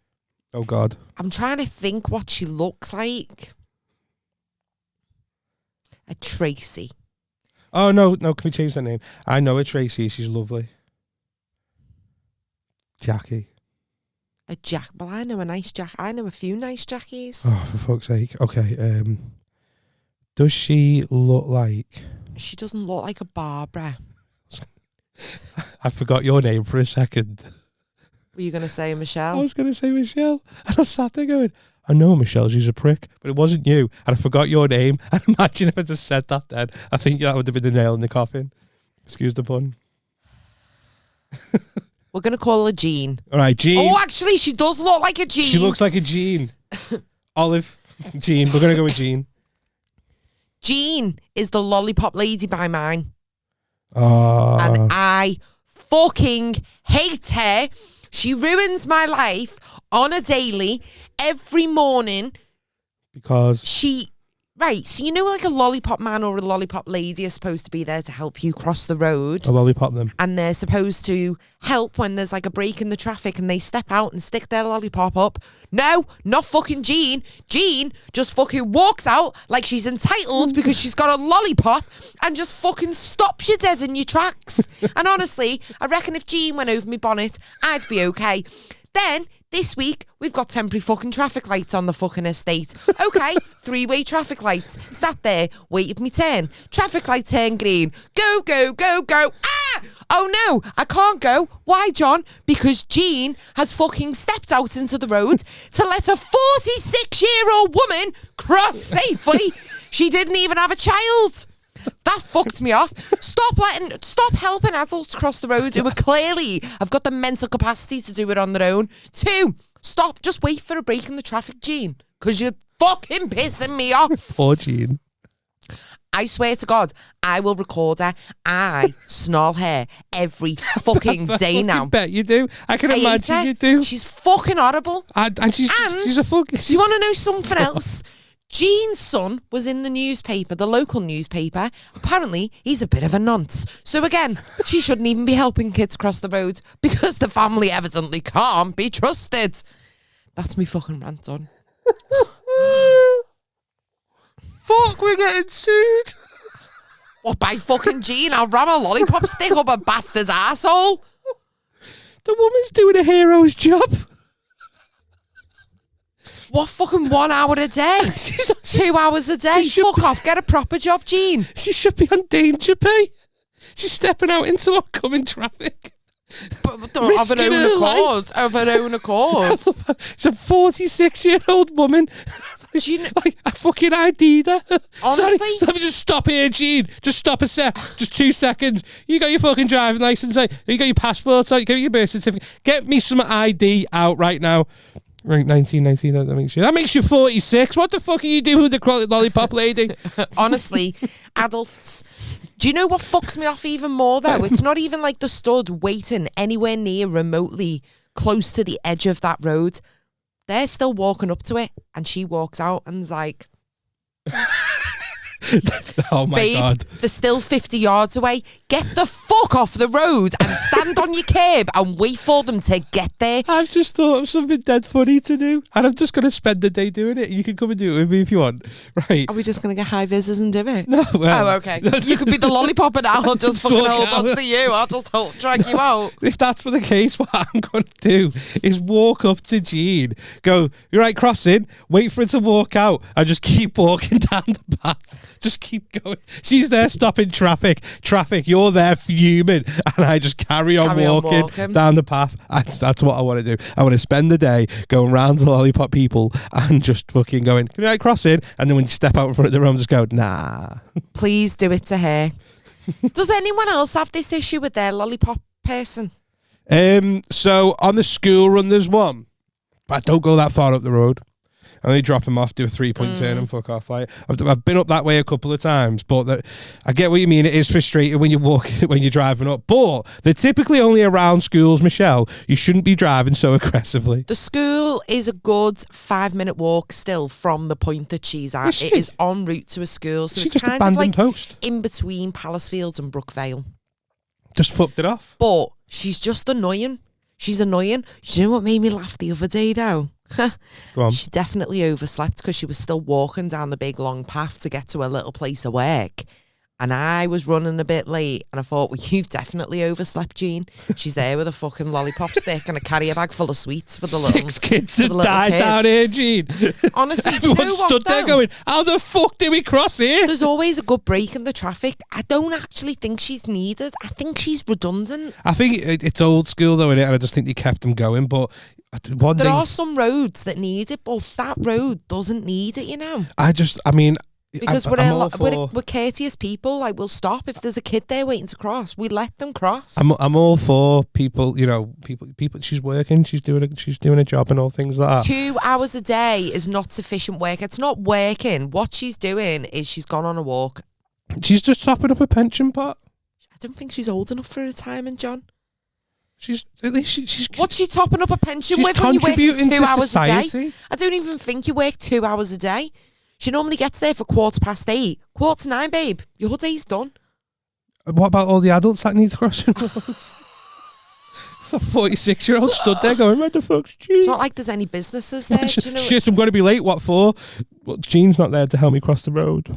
Oh, God. I'm trying to think what she looks like. A Tracy. Oh, no. Can we change that name? I know a Tracy. She's lovely. Jackie. A Jack. Well, I know a nice Jack. I know a few nice Jackies. Oh, for fuck's sake. Okay. Does she look like... She doesn't look like a Barbara. I forgot your name for a second. Were you going to say I Michelle? was going to say Michelle. And I sat there going, I know Michelle, she's a prick. But it wasn't you. And I forgot your name. And imagine if I just said that then. I think that would have been the nail in the coffin. Excuse the pun. We're going to call her Jean. All right, Jean. Oh, actually, she does look like a Jean. She looks like a Jean. Olive. Jean. We're going to go with Jean. Jean is the lollipop lady by mine. Oh. And I fucking hate her. She ruins my life on a daily, every morning. Because? Right, so you know like a lollipop man or a lollipop lady are supposed to be there to help you cross the road. A lollipop them. And they're supposed to help when there's like a break in the traffic and they step out and stick their lollipop up. No, not fucking Jean. Jean just fucking walks out like she's entitled because she's got a lollipop and just fucking stops you dead in your tracks. And honestly, I reckon if Jean went over my bonnet, I'd be okay. Then, this week, we've got temporary fucking traffic lights on the fucking estate. Okay, 3-way traffic lights. Sat there, waited for me turn. Traffic light turn green. Go, go, go, go. Ah! Oh no, I can't go. Why, John? Because Jean has fucking stepped out into the road to let a 46-year-old woman cross safely. She didn't even have a child. That fucked me off. Stop helping adults cross the road who are clearly have got the mental capacity to do it on their own. 2, just wait for a break in the traffic, Jean, because you're fucking pissing me off. Poor Jean. I swear to God, I will record her. I snarl her every fucking day now. I bet you do. I can imagine you do. She's fucking horrible. And she's a fucking... Do you want to know something else? Jean's son was in the newspaper, the local newspaper. Apparently, he's a bit of a nonce. So again, she shouldn't even be helping kids cross the road because the family evidently can't be trusted. That's me fucking rant on. Fuck, we're getting sued. What, by fucking Jean? I'll ram a lollipop stick up a bastard's arsehole. The woman's doing a hero's job. What fucking 1 hour a day? 2 hours a day? Fuck off, get a proper job, Jean. She should be on danger pay. She's stepping out into oncoming traffic. But of her own accord. Of her own accord. She's a 46-year-old woman. Do you know, like, I fucking ID'd her. honestly? Sorry, let me just stop here, Gene. Just stop a sec. Just 2 seconds. You got your fucking driving license. You got your passport. You got your birth certificate. Get me some ID out right now. Right, 19, that makes you 46. What the fuck are you doing with the lollipop lady? Honestly, adults. Do you know what fucks me off even more, though? It's not even like the stud waiting anywhere near remotely close to the edge of that road. They're still walking up to it, and she walks out and's like, oh my babe, God. they're still 50 yards away. Get the fuck off the road and stand on your curb and wait for them to get there. I've just thought of something dead funny to do, and I'm just going to spend the day doing it. You can come and do it with me if you want. Right. Are we just going to get high vises and do it? No, well, oh, okay. You could be the lollipop and I'll just fucking hold on to you. I'll just drag you out. If that's for the case, what I'm going to do is walk up to Jean, go, you're right, crossing, wait for her to walk out, and just keep walking down the path. Just keep going. She's there stopping traffic. You're there fuming, and I just carry on walking down the path. That's what I want to do. I want to spend the day going round to lollipop people and just fucking going, can you like crossing? And then when you step out in front of the room, just go, nah. Please do it to her. Does anyone else have this issue with their lollipop person? So on the school run, there's one, but I don't go that far up the road. I only drop him off, do a 3-point turn and fuck off. Like I've been up that way a couple of times, but I get what you mean. It is frustrating when when you're driving up, but they're typically only around schools, Michelle. You shouldn't be driving so aggressively. The school is a good 5-minute walk still from the point that she's at. It is en route to a school, so it's kind of like in between Palacefields and Brookvale. Just fucked it off. But she's just annoying. She's annoying. Do you know what made me laugh the other day, though? Go on. She definitely overslept because she was still walking down the big long path to get to her little place of work. And I was running a bit late, and I thought, well, you've definitely overslept, Jean. She's there with a fucking lollipop stick and a carrier bag full of sweets for the little 6 kids that died down here, Jean. Honestly, everyone you know stood there going, how the fuck do we cross here? There's always a good break in the traffic. I don't actually think she's needed. I think she's redundant. I think it's old school, though, innit? And I just think they kept them going, but... There are some roads that need it, but that road doesn't need it, you know? Because we're courteous people. Like, we'll stop if there's a kid there waiting to cross. We let them cross. I'm all for people. You know, people. She's working. She's doing a job and all things like that. 2 hours a day is not sufficient work. It's not working. What she's doing is she's gone on a walk. She's just topping up a pension pot. I don't think she's old enough for retirement, John. She's at least she's. What's she topping up a pension with when you work 2 hours society. a day? I don't even think you work 2 hours a day. She normally gets there for 8:15. 8:45, babe. Your day's done. What about all the adults that need crossing roads? A 46-year-old stood there going, where the fuck's Jean? It's not like there's any businesses there. Do you know Shit, I'm going to be late. What for? Well, Jean's not there to help me cross the road.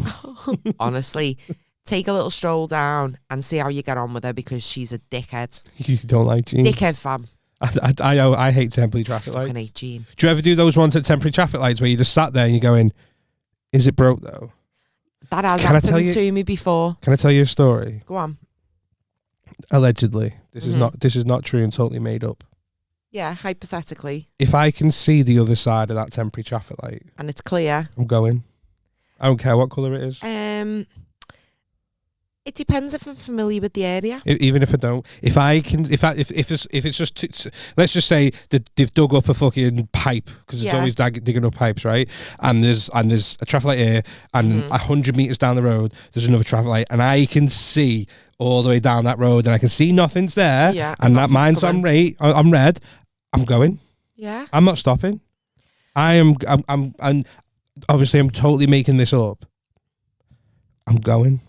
Honestly, take a little stroll down and see how you get on with her because she's a dickhead. You don't like Jean? Dickhead, fam. I hate temporary traffic lights. I hate Jean. Do you ever do those ones at temporary traffic lights where you just sat there and you're going, is it broke though? That has happened to me before. Can I tell you a story? Go on. Allegedly. This is not true and totally made up. Yeah, hypothetically. If I can see the other side of that temporary traffic light and it's clear, I'm going. I don't care what colour it is. It depends if I'm familiar with the area. Even if I don't, if it's just, let's just say that they've dug up a fucking pipe because it's always digging up pipes, right? And there's a traffic light here, and 100 meters down the road there's another traffic light, and I can see all the way down that road, and I can see nothing's there, and that mine's on red. I'm going. Yeah. I'm not stopping. I'm obviously I'm totally making this up. I'm going.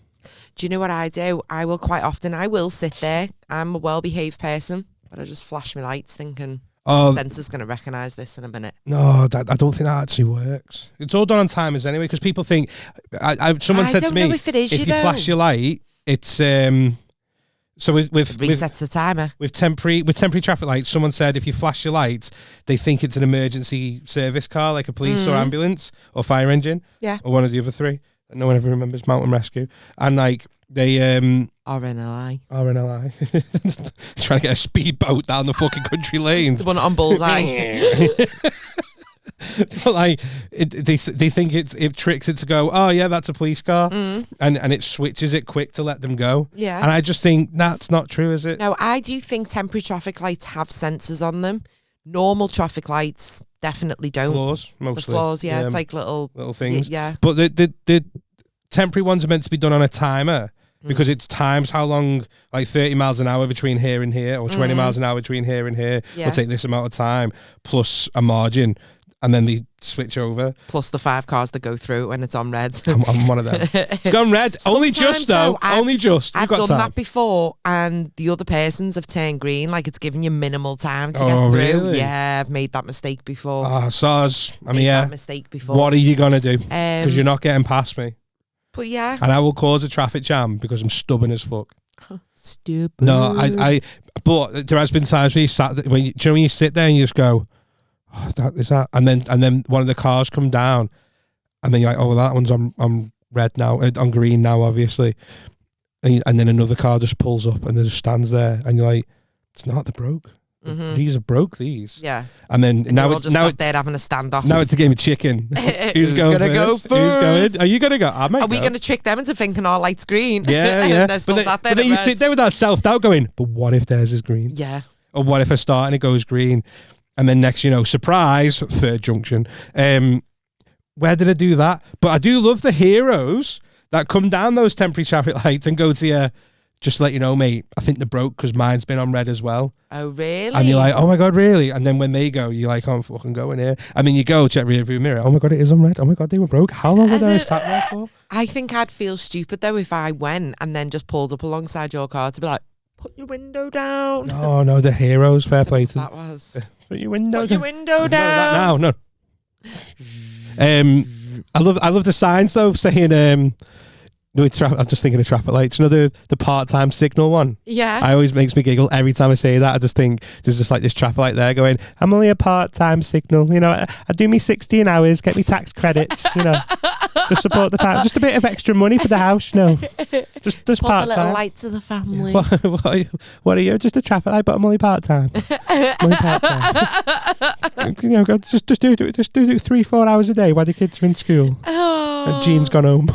Do you know what I do? I will sit there. I'm a well-behaved person, but I just flash my lights thinking, the sensor's going to recognise this in a minute. No, I don't think that actually works. It's all done on timers anyway, because people think... Someone said to me, if it is, if you flash your light, it's... So with resets the timer. With temporary traffic lights, someone said if you flash your lights, they think it's an emergency service car, like a police or ambulance or fire engine. Yeah. Or one of the other three. No one ever remembers. Mountain Rescue. And like they RNLI. trying to get a speedboat down the fucking country lanes. The one on Bullseye. But like they think it tricks it to go, oh yeah, that's a police car, and it switches it quick to let them go. Yeah. And I just think that's not true, is it? No, I do think temporary traffic lights have sensors on them. Normal traffic lights definitely don't. Flaws, mostly. The flaws, yeah, it's like little things. Yeah. But the temporary ones are meant to be done on a timer. Because it's times how long, like 30 miles an hour between here and here, or 20 miles an hour between here and here, will take this amount of time, plus a margin, and then they switch over. Plus the 5 cars that go through when it's on red. I'm one of them. It's gone red. Only just, though. Only just. I've done that before, and the other persons have turned green, like it's giving you minimal time to get through. Really? Yeah, I've made that mistake before. SARS. That mistake before. What are you going to do? Because you're not getting past me. But yeah. And I will cause a traffic jam because I'm stubborn as fuck. Stupid. No, but there has been times where you sat, when you sit there and you just go, oh, that is that, and then one of the cars come down, and then you're like, oh, well, that one's on red now, on green now, obviously, and then another car just pulls up and it just stands there, and you're like, it's not, they're broke. These are broke, these. Yeah. And then now we're just sat there having a standoff. Now it's a game of chicken. Who's going to go first? Who's going? Are you going to go? Are we going to trick them into thinking our light's green? Yeah, yeah. But then you sit there with that self-doubt going, but what if theirs is green? Yeah. Or what if I start and it goes green? And then next, surprise, third junction. Where did I do that? But I do love the heroes that come down those temporary traffic lights and go to you. Just to let you know, mate, I think they're broke because mine's been on red as well. Oh, really? And you're like, oh my God, really? And then when they go, you're like, oh, I'm fucking going here. And then you go, check rear view mirror. Oh my God, it is on red. Oh my God, they were broke. How long were they sat there for? I think I'd feel stupid though if I went and then just pulled up alongside your car to be like, put your window down. No, the heroes, fair play to them. That was. Put your window down. Put your window down. No. I love the signs though saying, I'm just thinking of traffic lights. The part-time signal one? Yeah. I always makes me giggle every time I say that. I just think there's just like this traffic light there going, I'm only a part-time signal. I do me 16 hours, get me tax credits, to support the family. Just a bit of extra money for the house, Just put part-time. a little light to the family. What are you? Just a traffic light, but I'm only part-time. Just do 3-4 hours a day while the kids are in school. Oh. And Jean's gone home.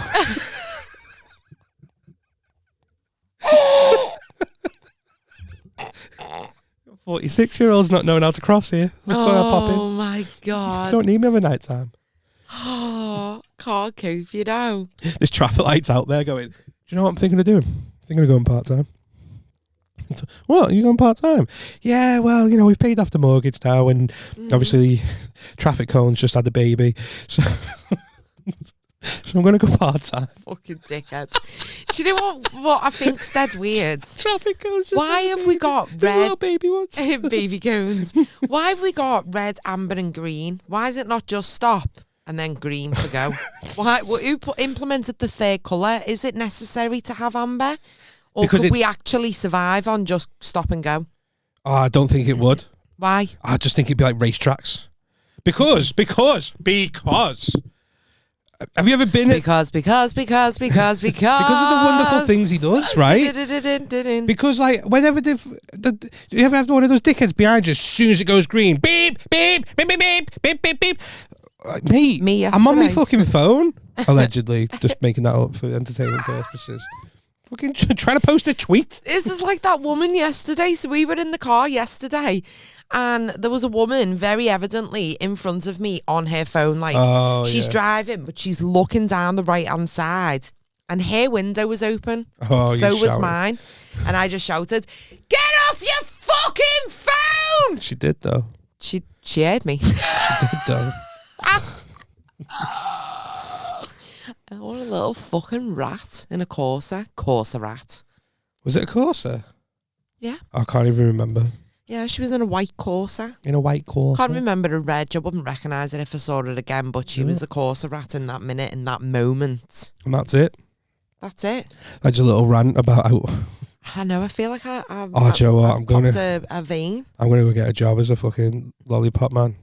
46-year-olds not knowing how to cross here. That's why I pop in. Oh my God. Don't need me over night time. Oh, can't cope, There's traffic lights out there going, do you know what I'm thinking of doing? I'm thinking of going part-time. What? Are you going part-time? Yeah, well, we've paid off the mortgage now, and obviously traffic cones just had a baby. So I'm going to go part-time. Fucking dickhead. Do you know what I think's dead weird? Traffic cones. Why have we got red... little baby ones. Baby cones. Why have we got red, amber and green? Why is it not just stop and then green to go? Who implemented the third colour? Is it necessary to have amber? Or could we actually survive on just stop and go? Oh, I don't think it would. Why? I just think it'd be like racetracks. Because... Have you ever been... Because of the wonderful things he does, right? Because, like, whenever you ever have one of those dickheads behind you, as soon as it goes green, beep, beep, beep, beep, beep, beep, beep, beep. Mate, Me I'm on my yesterday. fucking phone, allegedly, just making that up for entertainment purposes. Fucking trying to post a tweet. This is like that woman yesterday. So we were in the car yesterday, and there was a woman very evidently in front of me on her phone. Like she's driving, but she's looking down the right-hand side, and her window was open. So was mine. And I just shouted, "Get off your fucking phone!" She did, though. She heard me. She did, though. What a little fucking rat in a Corsa. Corsa rat. Was it a Corsa? Yeah. I can't even remember. Yeah, she was in a white Corsa. In a white Corsa? Can't remember a red. I wouldn't recognise it if I saw it again, but she was a Corsa rat in that minute, in that moment. And that's it? That's it. That's a little rant about how I know. I feel like do you know what? I'm going a vein. I'm going to go get a job as a fucking lollipop man,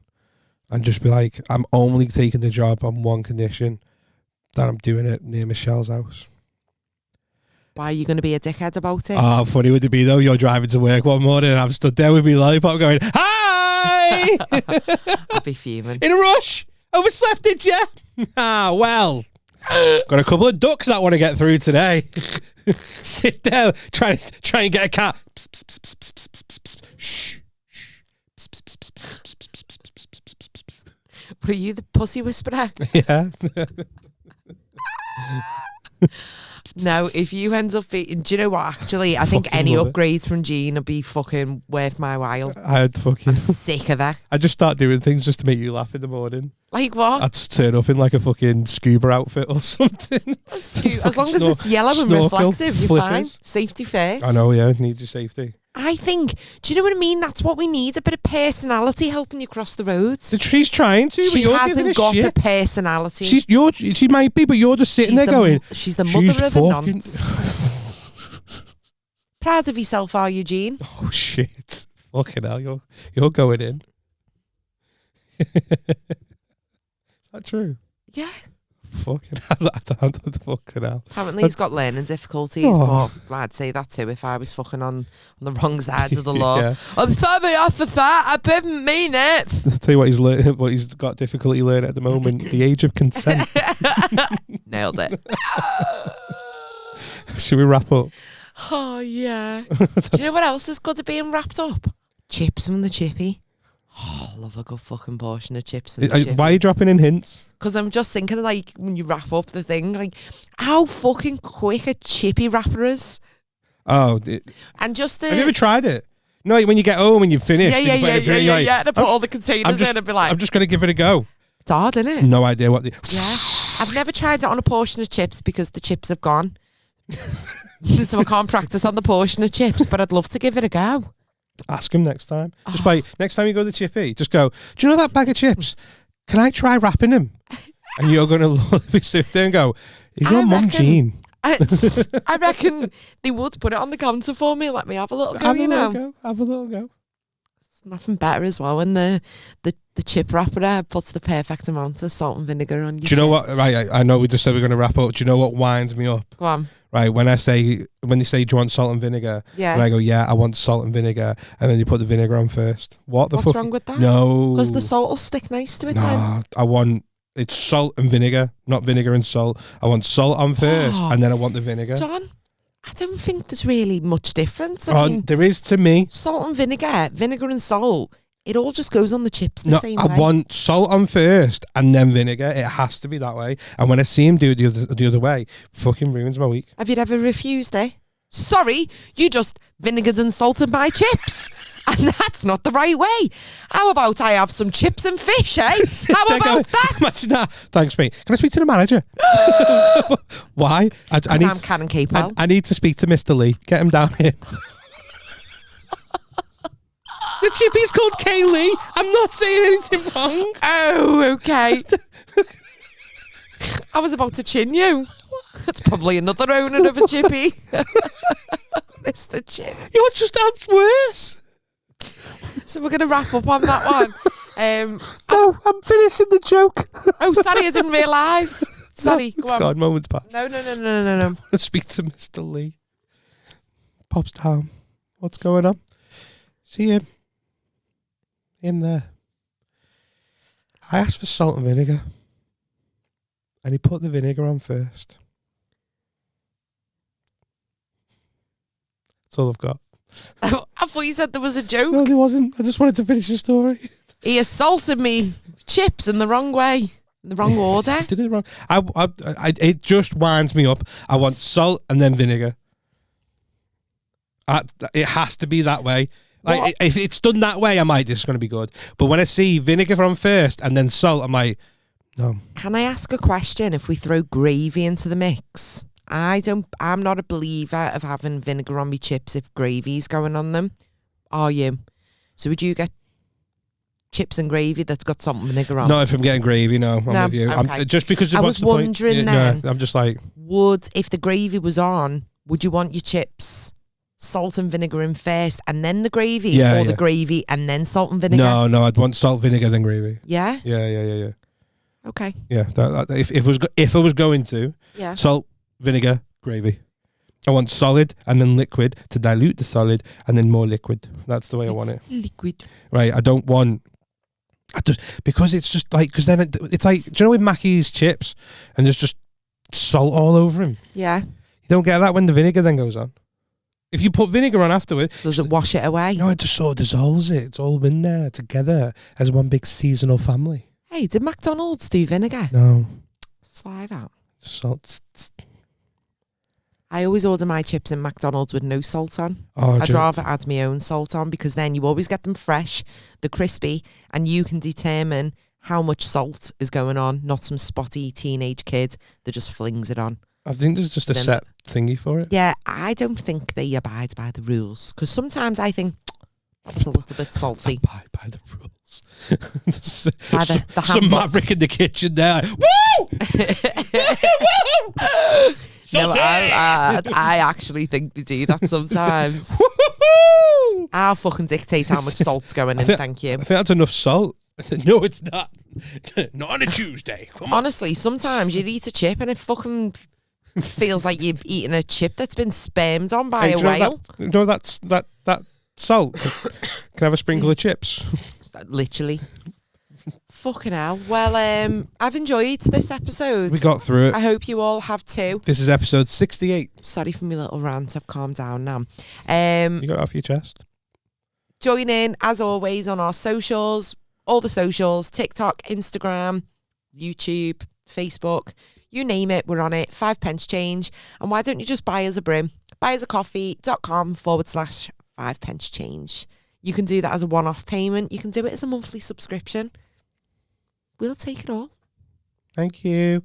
and just be like, I'm only taking the job on one condition, that I'm doing it near Michelle's house. Why are you going to be a dickhead about it? Oh, funny would it be though? You're driving to work one morning and I'm stood there with me lollipop going, "Hi!" I'd be fuming. In a rush. Overslept, did you? Ah, well. Got a couple of ducks that want to get through today. Sit there, try and get a cat. Shh. Were you the pussy whisperer? Yeah. No, if you end up being... Do you know what, actually? I think any upgrades from Jean would be fucking worth my while. I'm sick of that. I just start doing things just to make you laugh in the morning. Like what? I'd just turn up in like a fucking scuba outfit or something. As long as it's yellow and reflective, you're fine. Safety first. I know, yeah, need your safety. I think, do you know what I mean? That's what we need, a bit of personality helping you cross the roads. She's trying to, but she you're hasn't got shit. a personality. She might be, but you're just sitting there going... She's the mother of a nonce. Proud of yourself, are you, Jean? Oh, shit. Fucking hell, you're going in. Is that true? Yeah. Fucking hell, fucking hell. Apparently he's got learning difficulties, but I'd say that too if I was fucking on the wrong side of the law. Yeah. I'm sorry off of that, I didn't mean it. I'll tell you what he's got difficulty learning at the moment, the age of consent. Nailed it. Should we wrap up? Oh, yeah. Do you know what else is good at being wrapped up? Chips from the chippy. Oh, I love a good fucking portion of chips. Why are you dropping in hints? Because I'm just thinking, like, when you wrap up the thing, like, how fucking quick a chippy wrapper is. Oh. And just Have you ever tried it? No, when you get home and you've finished. Yeah. And I put all the containers in and be like... I'm just going to give it a go. It's hard, isn't it? No idea what... Yeah. I've never tried it on a portion of chips because the chips have gone. So I can't practice on the portion of chips, but I'd love to give it a go. Ask him next time. Just next time you go to the chippy, just go, do you know that bag of chips? Can I try wrapping them? And you're going to sit there and go, is your mum Jean? I reckon they would put it on the counter for me. Let me have a little go, Have a little go. It's nothing better as well when the chip wrapper puts the perfect amount of salt and vinegar on your Do you know what? Right, I know we just said we're going to wrap up. Do you know what winds me up? Go on. Right, when they say, do you want salt and vinegar? Yeah. And I go, yeah, I want salt and vinegar. And then you put the vinegar on first. What's wrong with that? No. Because the salt will stick nice to it then. It's salt and vinegar, not vinegar and salt. I want salt on first, and then I want the vinegar. John, I don't think there's really much difference. I mean, there is to me. Salt and vinegar and salt, it all just goes on the chips the same way. I want salt on first and then vinegar. It has to be that way. And when I see him do it the other way, fucking ruins my week. Have you ever refused, eh? Sorry, you just vinegared and salted my chips. And that's not the right way. How about I have some chips and fish, eh? How about that? Imagine that. Thanks, mate. Can I speak to the manager? Why? I'm Canon Capewell. I need to speak to Mr. Lee. Get him down here. The chippy's called Kaylee. I'm not saying anything wrong. Oh, okay. I was about to chin you. That's probably another owner of a chippy. Mr. Chin. You're just out worse. So we're going to wrap up on that one. Oh, I'm finishing the joke. Oh, sorry, I didn't realise. Sorry, go on. God, moments past. No. I want to speak to Mr. Lee. Pops down. What's going on? See him. Him there. I asked for salt and vinegar. And he put the vinegar on first. That's all I've got. Oh, I thought you said there was a joke. No, there wasn't. I just wanted to finish the story. He assaulted me chips in the wrong way. In the wrong order. Did it wrong. It just winds me up. I want salt and then vinegar. It has to be that way. Like, if it's done that way, I might, this is going to be good. But when I see vinegar on first and then salt, I'm like, no. Can I ask a question? If we throw gravy into the mix, I'm not a believer of having vinegar on my chips if gravy's going on them. Are you? So would you get chips and gravy that's got salt and vinegar on? No, if I'm getting gravy, no. I'm with you. Okay. Just because I was wondering then. I'm just like, if the gravy was on, would you want your chips salt and vinegar in first and then the gravy, Yeah, or yeah. the gravy and then salt and vinegar? No, I'd want salt, vinegar, then gravy. Yeah? Yeah. Okay. Yeah, if I was going to, Yeah. salt, vinegar, gravy. I want solid and then liquid to dilute the solid and then more liquid. That's the way I want it. Liquid. Right, I don't want... because it's just like... Because then it's like... Do you know with Mackey's chips and there's just salt all over him? Yeah. You don't get that when the vinegar then goes on. If you put vinegar on afterward... Does it wash it away? No, it just sort of dissolves it. It's all in there together as one big seasonal family. Hey, did McDonald's do vinegar? No. Slide out. Salt. I always order my chips in McDonald's with no salt on. Oh, I'd rather add my own salt on, because then you always get them fresh, they're crispy, and you can determine how much salt is going on, not some spotty teenage kid that just flings it on. I think there's just a set thingy for it. Yeah, I don't think they abide by the rules, because sometimes I think that's a little bit salty. Abide by the rules. By the some handbook. maverick in the kitchen there. Woo! No, I actually think they do that sometimes. I'll fucking dictate how much salt's going in, thank you. I think that's enough salt. No, it's not. Not on a Tuesday. Come on. Honestly, sometimes you eat a chip and it fucking feels like you've eaten a chip that's been spermed on by a whale. Do you know that salt? Can I have a sprinkle of chips? Literally. Fucking hell. Well, I've enjoyed this episode. We got through it. I hope you all have too. This is episode 68. Sorry for my little rant. I've calmed down now. You got it off your chest. Join in, as always, on our socials. All the socials. TikTok, Instagram, YouTube, Facebook. You name it, we're on it. 5 pence change. And why don't you just buy us a brim? buyusacoffee.com/5 pence change. You can do that as a one-off payment. You can do it as a monthly subscription. We'll take it all. Thank you.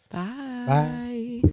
Bye. Bye.